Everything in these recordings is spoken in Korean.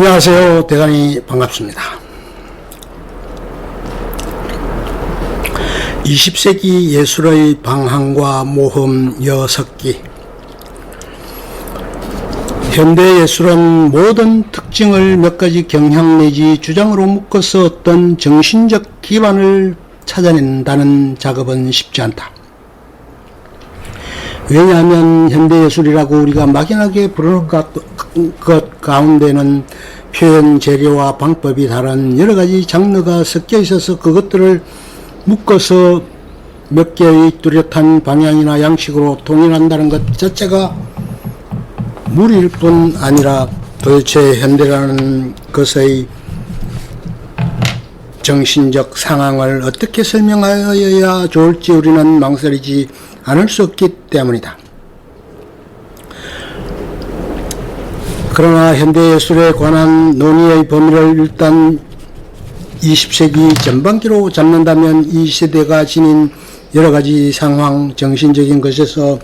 안녕하세요. 대단히 반갑습니다. 20세기 예술의 방향과 모험 6기. 현대예술은 모든 특징을 몇 가지 경향 내지 주장으로 묶어서 어떤 정신적 기반을 찾아낸다는 작업은 쉽지 않다. 왜냐하면 현대예술이라고 우리가 막연하게 부르는 것 가운데는 표현 재료와 방법이 다른 여러가지 장르가 섞여 있어서 그것들을 묶어서 몇 개의 뚜렷한 방향이나 양식으로 통일한다는 것 자체가 무리일 뿐 아니라 도대체 현대라는 것의 정신적 상황을 어떻게 설명하여야 좋을지 우리는 망설이지 않을 수 없기 때문이다. 그러나 현대예술에 관한 논의의 범위를 일단 20세기 전반기로 잡는다면 이 시대가 지닌 여러가지 상황, 정신적인 것에서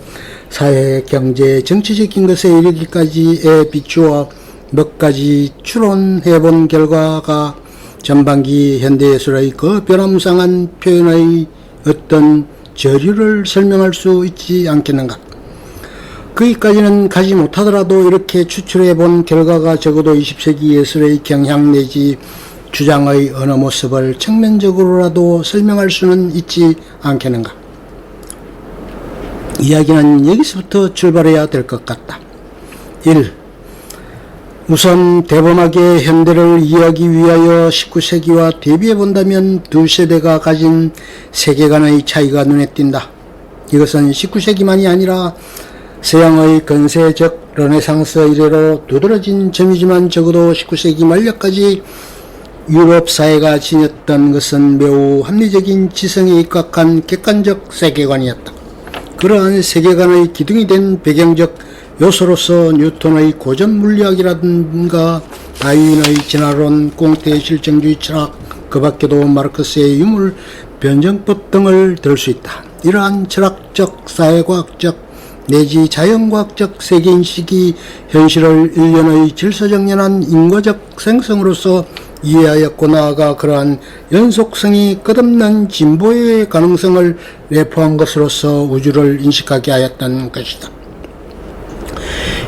사회, 경제, 정치적인 것에 이르기까지에 비추어 몇 가지 추론해본 결과가 전반기 현대예술의 그 변화무쌍한 표현의 어떤 저류를 설명할 수 있지 않겠는가. 거기까지는 가지 못하더라도 이렇게 추출해본 결과가 적어도 20세기 예술의 경향 내지 주장의 어느 모습을 측면적으로라도 설명할 수는 있지 않겠는가. 이야기는 여기서부터 출발해야 될 것 같다. 1. 우선 대범하게 현대를 이해하기 위하여 19세기와 대비해 본다면 두 세대가 가진 세계관의 차이가 눈에 띈다. 이것은 19세기만이 아니라 서양의 근세적 르네상스 이래로 두드러진 점이지만 적어도 19세기 말년까지 유럽 사회가 지녔던 것은 매우 합리적인 지성에 입각한 객관적 세계관이었다. 그러한 세계관의 기둥이 된 배경적 요소로서 뉴턴의 고전 물리학이라든가 다윈의 진화론, 꽁트의 실정주의 철학, 그 밖에도 마르크스의 유물 변정법 등을 들 수 있다. 이러한 철학적, 사회과학적 내지 자연과학적 세계인식이 현실을 일련의 질서정연한 인과적 생성으로서 이해하였고 나아가 그러한 연속성이 끝없는 진보의 가능성을 내포한 것으로서 우주를 인식하게 하였던 것이다.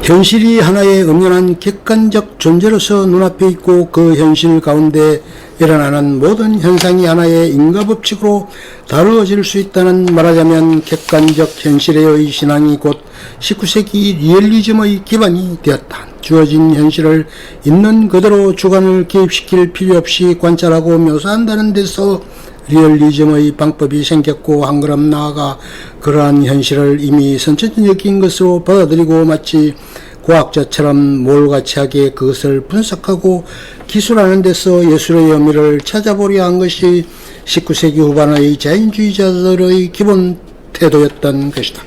현실이 하나의 엄연한 객관적 존재로서 눈앞에 있고 그 현실 가운데 일어나는 모든 현상이 하나의 인과법칙으로 다루어질 수 있다는 말하자면 객관적 현실의 신앙이 곧 19세기 리얼리즘의 기반이 되었다. 주어진 현실을 있는 그대로 주관을 개입시킬 필요 없이 관찰하고 묘사한다는 데서 리얼리즘의 방법이 생겼고 한 걸음 나아가 그러한 현실을 이미 선천적인 것으로 받아들이고 마치 과학자처럼 몰가치하게 그것을 분석하고 기술하는 데서 예술의 의미를 찾아보려 한 것이 19세기 후반의 자연주의자들의 기본 태도였던 것이다.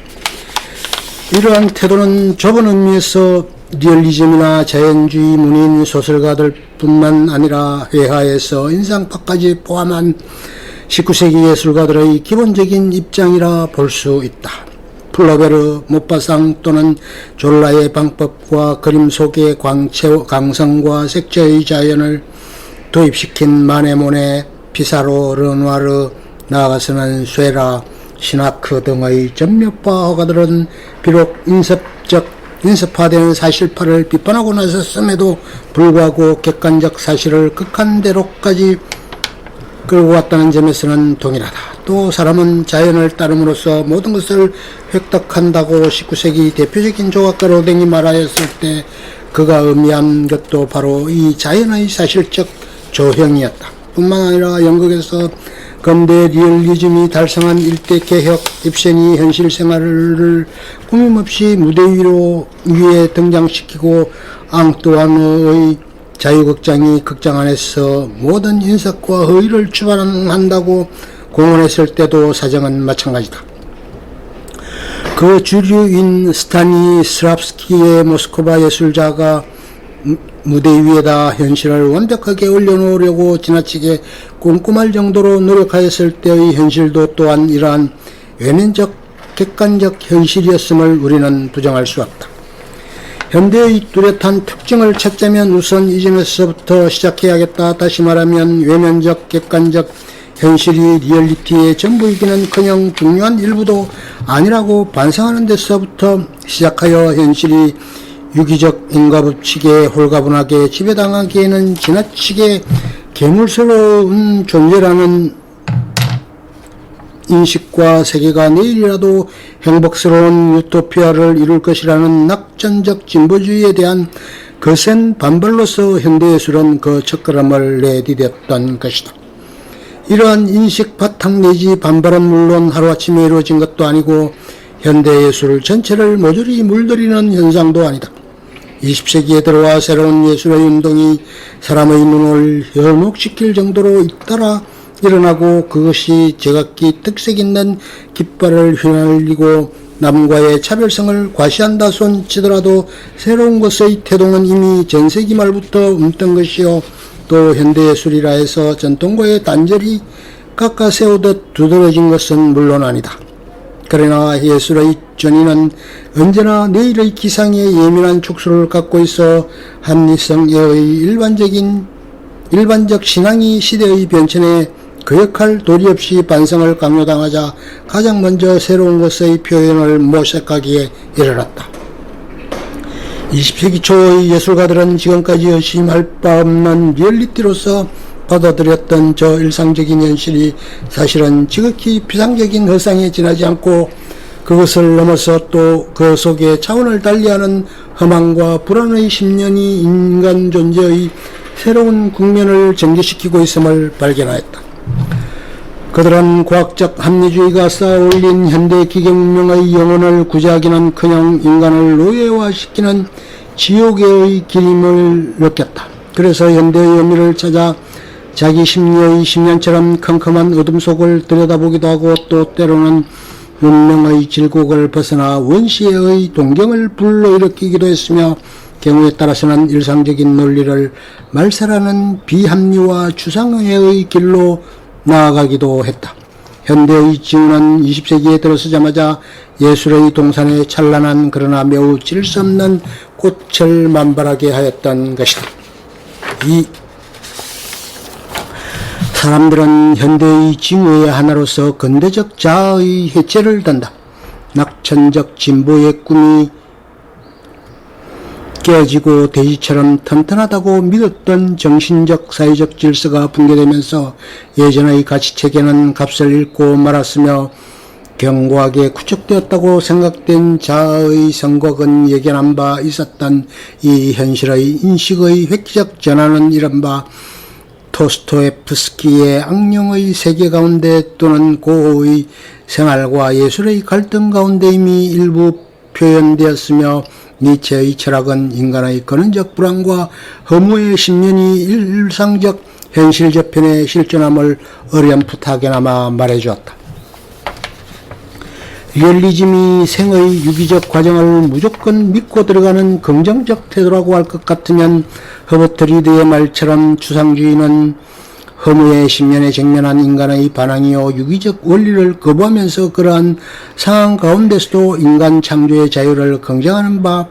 이러한 태도는 좁은 의미에서 리얼리즘이나 자연주의 문인 소설가들 뿐만 아니라 회화에서 인상파까지 포함한 19세기 예술가들의 기본적인 입장이라 볼 수 있다. 플로베르, 모파상 또는 졸라의 방법과 그림 속의 강성과 색채의 자연을 도입시킨 마네모네, 피사로, 르누아르, 나아가서는 쇠라, 시나크 등의 전몇파 화가들은 비록 인습화된 사실파를 비판하고 나섰음에도 불구하고 객관적 사실을 극한대로까지 끌고 왔다는 점에서는 동일하다. 또 사람은 자연을 따름으로써 모든 것을 획득한다고 19세기 대표적인 조각가 등이 말하였을 때 그가 의미한 것도 바로 이 자연의 사실적 조형이었다. 뿐만 아니라 영국에서 근대 리얼리즘이 달성한 일대 개혁 입센이 현실 생활을 꾸밈없이 무대 위에 등장시키고 앙뚜아느의 자유극장이 극장 안에서 모든 인색과 허위를 추방한다고 공언했을 때도 사정은 마찬가지다. 그 주류인 스타니스랍스키의 모스크바 예술자가 무대 위에다 현실을 완벽하게 올려놓으려고 지나치게 꼼꼼할 정도로 노력하였을 때의 현실도 또한 이러한 외면적 객관적 현실이었음을 우리는 부정할 수 없다. 현대의 뚜렷한 특징을 찾자면 우선 이 점에서부터 시작해야겠다. 다시 말하면 외면적, 객관적, 현실이 리얼리티의 전부이기는커녕 중요한 일부도 아니라고 반성하는 데서부터 시작하여 현실이 유기적 인과법칙에 홀가분하게 지배당하기에는 지나치게 괴물스러운 존재라는 인식과 세계가 내일이라도 행복스러운 유토피아를 이룰 것이라는 낙천적 진보주의에 대한 거센 반발로서 현대예술은 그 첫걸음을 내디뎠던 것이다. 이러한 인식 바탕 내지 반발은 물론 하루아침에 이루어진 것도 아니고 현대예술 전체를 모조리 물들이는 현상도 아니다. 20세기에 들어와 새로운 예술의 운동이 사람의 눈을 현혹시킬 정도로 잇따라 일어나고 그것이 제각기 특색 있는 깃발을 휘날리고 남과의 차별성을 과시한다 손치더라도 새로운 것의 태동은 이미 전세기 말부터 움던 것이요 또 현대예술이라 해서 전통과의 단절이 깎아 세우듯 두드러진 것은 물론 아니다. 그러나 예술의 전인은 언제나 내일의 기상에 예민한 촉수를 갖고 있어 합리성의 일반적 신앙이 시대의 변천에 그 역할 도리 없이 반성을 강요당하자 가장 먼저 새로운 것의 표현을 모색하기에 이르렀다. 20세기 초의 예술가들은 지금까지 의심할 바 없는 리얼리티로서 받아들였던 저 일상적인 현실이 사실은 지극히 피상적인 허상에 지나지 않고 그것을 넘어서 또 그 속에 차원을 달리하는 허망과 불안의 심년이 인간 존재의 새로운 국면을 전개시키고 있음을 발견하였다. 그들은 과학적 합리주의가 쌓아올린 현대 기계문명의 영혼을 구제하기는커녕 인간을 노예화시키는 지옥의 길임을 느꼈다. 그래서 현대의 의미를 찾아 자기 심리의 심년처럼 컴컴한 어둠 속을 들여다보기도 하고 또 때로는 문명의 질곡을 벗어나 원시의 동경을 불러일으키기도 했으며 경우에 따라서는 일상적인 논리를 말살하는 비합리와 추상회의 길로 나아가기도 했다. 현대의 지우는 20세기에 들어서자마자 예술의 동산에 찬란한 그러나 매우 질 수 없는 꽃을 만발하게 하였던 것이다. 이 사람들은 현대의 징후의 하나로서 근대적 자아의 해체를 든다. 낙천적 진보의 꿈이 깨지고 대지처럼 튼튼하다고 믿었던 정신적 사회적 질서가 붕괴되면서 예전의 가치체계는 값을 잃고 말았으며 견고하게 구축되었다고 생각된 자아의 성곽은 예견한 바 있었던 이 현실의 인식의 획기적 전환은 이른바 토스토옙스키의 악령의 세계 가운데 또는 고흐의 생활과 예술의 갈등 가운데 이미 일부 표현되었으며 니체의 철학은 인간의 근원적 불안과 허무의 심연이 일상적 현실 저편의 실존함을 어렴풋하게나마 말해주었다. 리얼리즘이 생의 유기적 과정을 무조건 믿고 들어가는 긍정적 태도라고 할 것 같으면 허버트 리드의 말처럼 추상주의는 허무의 심연에 직면한 인간의 반항이요 유기적 원리를 거부하면서 그러한 상황 가운데서도 인간 창조의 자유를 긍정하는 바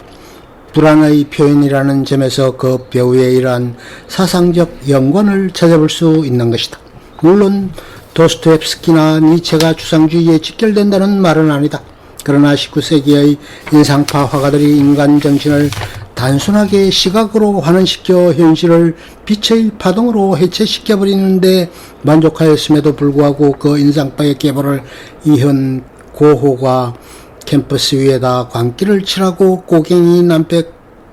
불안의 표현이라는 점에서 그 배후에 이러한 사상적 연관을 찾아볼 수 있는 것이다. 물론 도스토옙스키나 니체가 추상주의에 직결된다는 말은 아니다. 그러나 19세기의 인상파 화가들이 인간 정신을 단순하게 시각으로 환원시켜 현실을 빛의 파동으로 해체시켜버리는데 만족하였음에도 불구하고 그 인상파의 계보를 이현 고호가 캠퍼스 위에다 광기를 칠하고 고갱이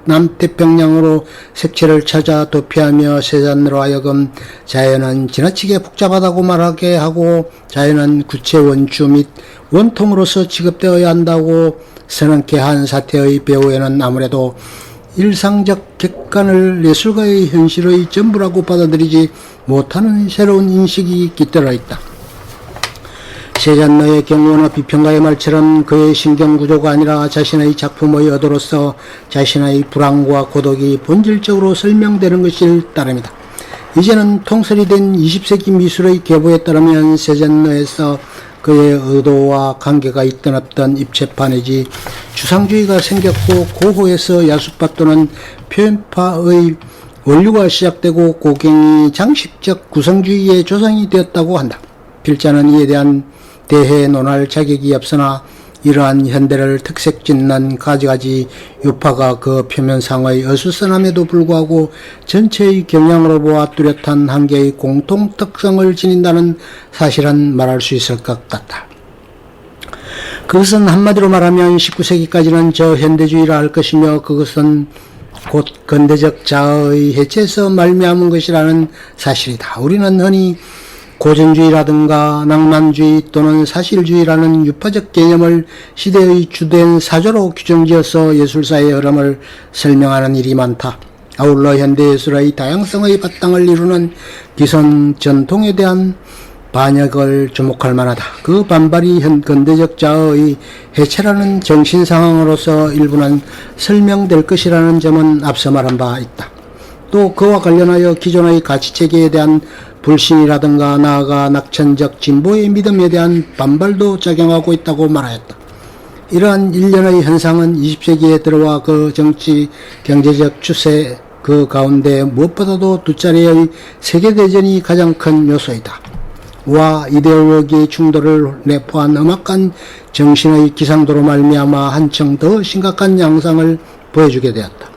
남태평양으로 색채를 찾아 도피하며 세잔으로 하여금 자연은 지나치게 복잡하다고 말하게 하고 자연은 구체 원주 및 원통으로서 취급되어야 한다고 선언케 한 사태의 배후에는 아무래도 일상적 객관을 예술가의 현실의 전부라고 받아들이지 못하는 새로운 인식이 깃들어 있다. 세잔너의 경우나 비평가의 말처럼 그의 신경구조가 아니라 자신의 작품의 의도로서 자신의 불안과 고독이 본질적으로 설명되는 것일 따름이다. 이제는 통설이 된 20세기 미술의 계보에 따르면 세잔너에서 그의 의도와 관계가 있든 없든 입체파 내지 추상주의가 생겼고 고호에서 야수파 또는 표현파의 원류가 시작되고 고갱이 장식적 구성주의의 조상이 되었다고 한다. 필자는 이에 대한 대해 논할 자격이 없으나 이러한 현대를 특색짓는 가지가지 유파가 그 표면상의 어수선함에도 불구하고 전체의 경향으로 보아 뚜렷한 한 개의 공통 특성을 지닌다는 사실은 말할 수 있을 것 같다. 그것은 한마디로 말하면 19세기까지는 저현대주의라 할 것이며 그것은 곧 근대적 자아의 해체에서 말미암은 것이라는 사실이다. 우리는 흔히 고전주의라든가 낭만주의 또는 사실주의라는 유파적 개념을 시대의 주된 사조로 규정지어서 예술사의 흐름을 설명하는 일이 많다. 아울러 현대예술의 다양성의 바탕을 이루는 기성 전통에 대한 반역을 주목할 만하다. 그 반발이 근대적 자아의 해체라는 정신상황으로서 일부는 설명될 것이라는 점은 앞서 말한 바 있다. 또 그와 관련하여 기존의 가치체계에 대한 불신이라든가 나아가 낙천적 진보의 믿음에 대한 반발도 작용하고 있다고 말하였다. 이러한 일련의 현상은 20세기에 들어와 그 정치, 경제적 추세 그 가운데 무엇보다도 두 차례의 세계대전이 가장 큰 요소이다. 와 이데올로기의 충돌을 내포한 음악한 정신의 기상도로 말미암아 한층 더 심각한 양상을 보여주게 되었다.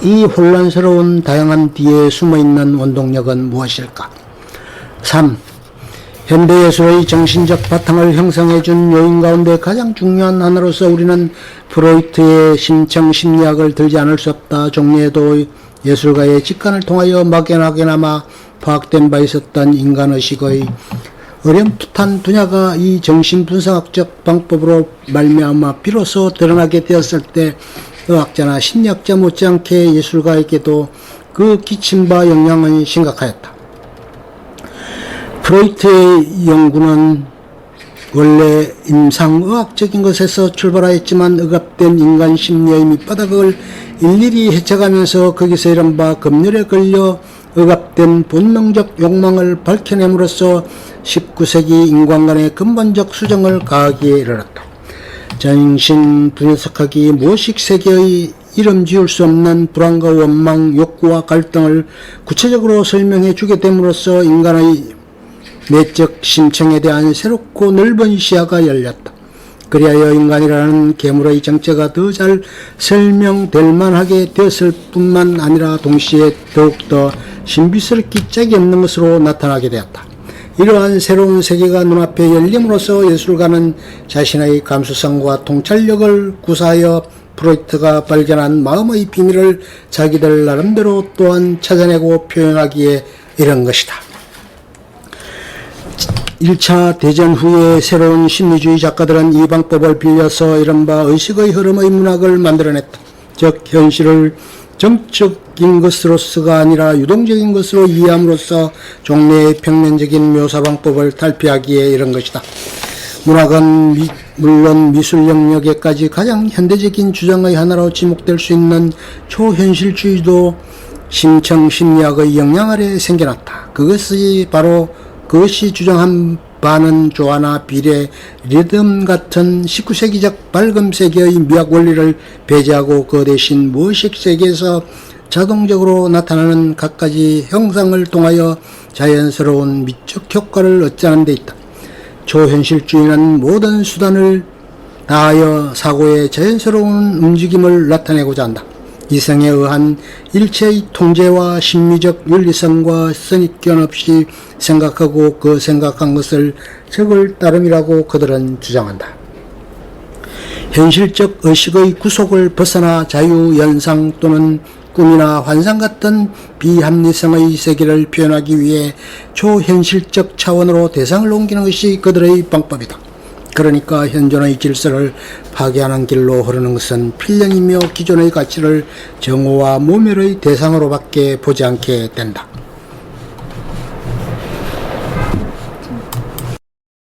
이 혼란스러운 다양한 뒤에 숨어있는 원동력은 무엇일까? 3. 현대예술의 정신적 바탕을 형성해준 요인 가운데 가장 중요한 하나로서 우리는 프로이트의 심청심리학을 들지 않을 수 없다. 종래에도 예술가의 직관을 통하여 막연하게나마 파악된 바 있었던 인간의식의 어렴풋한 분야가 이 정신분석학적 방법으로 말미암아 비로소 드러나게 되었을 때 의학자나 심리학자 못지않게 예술가에게도 그 끼친 바 영향은 심각하였다. 프로이트의 연구는 원래 임상의학적인 것에서 출발하였지만 억압된 인간 심리의 밑바닥을 일일이 헤쳐가면서 거기서 이른바 검열에 걸려 억압된 본능적 욕망을 밝혀냄으로써 19세기 인간관의 근본적 수정을 가하기에 이르렀다. 정신 분석학이 무의식 세계의 이름 지을 수 없는 불안과 원망, 욕구와 갈등을 구체적으로 설명해 주게 됨으로써 인간의 내적 심청에 대한 새롭고 넓은 시야가 열렸다. 그리하여 인간이라는 괴물의 정체가 더 잘 설명될 만하게 되었을 뿐만 아니라 동시에 더욱더 신비스럽기 짝이 없는 것으로 나타나게 되었다. 이러한 새로운 세계가 눈앞에 열림으로써 예술가는 자신의 감수성과 통찰력을 구사하여 프로이트가 발견한 마음의 비밀을 자기들 나름대로 또한 찾아내고 표현하기에 이른 것이다. 1차 대전 후에 새로운 심리주의 작가들은 이 방법을 빌려서 이른바 의식의 흐름의 문학을 만들어냈다. 즉 현실을 정적인 것으로서가 아니라 유동적인 것으로 이해함으로써 종래의 평면적인 묘사 방법을 탈피하기에 이른 것이다. 문학은 물론 미술 영역에까지 가장 현대적인 주장의 하나로 지목될 수 있는 초현실주의도 심청심리학의 영향 아래 생겨났다. 그것이 주장한 바는 조화나 비례, 리듬 같은 19세기적 밝음 세계의 미학 원리를 배제하고 그 대신 무의식 세계에서 자동적으로 나타나는 갖가지 형상을 통하여 자연스러운 미적 효과를 얻자는 데 있다. 초현실주의는 모든 수단을 다하여 사고의 자연스러운 움직임을 나타내고자 한다. 이성에 의한 일체의 통제와 심리적 윤리성과 선입견 없이 생각하고 그 생각한 것을 적을 따름이라고 그들은 주장한다. 현실적 의식의 구속을 벗어나 자유, 연상 또는 꿈이나 환상 같은 비합리성의 세계를 표현하기 위해 초현실적 차원으로 대상을 옮기는 것이 그들의 방법이다. 그러니까 현존의 질서를 파괴하는 길로 흐르는 것은 필연이며 기존의 가치를 정오와 모멸의 대상으로밖에 보지 않게 된다.